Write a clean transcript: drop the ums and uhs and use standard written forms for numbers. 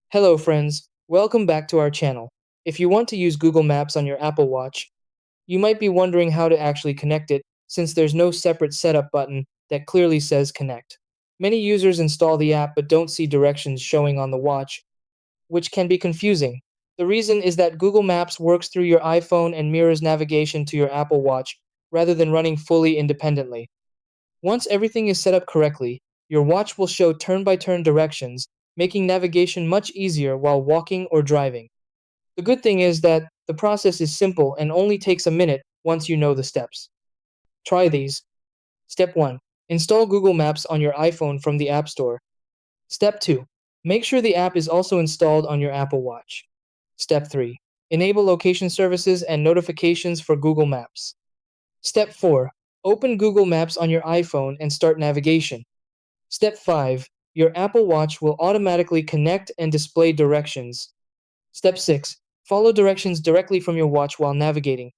Hello friends, welcome back to our channel. If you want to use Google Maps on your Apple Watch, you might be wondering how to actually connect it since there's no separate setup button that clearly says connect. Many users install the app but don't see directions showing on the watch, which can be confusing. The reason is that Google Maps works through your iPhone and mirrors navigation to your Apple Watch rather than running fully independently. Once everything is set up correctly, your watch will show turn-by-turn directions, making navigation much easier while walking or driving. The good thing is that the process is simple and only takes a minute once you know the steps. Try these. Step 1. Install Google Maps on your iPhone from the App Store. Step 2. Make sure the app is also installed on your Apple Watch. Step 3. Enable location services and notifications for Google Maps. Step 4. Open Google Maps on your iPhone and start navigation. Step 5. Your Apple Watch will automatically connect and display directions. Step 6. Follow directions directly from your watch while navigating.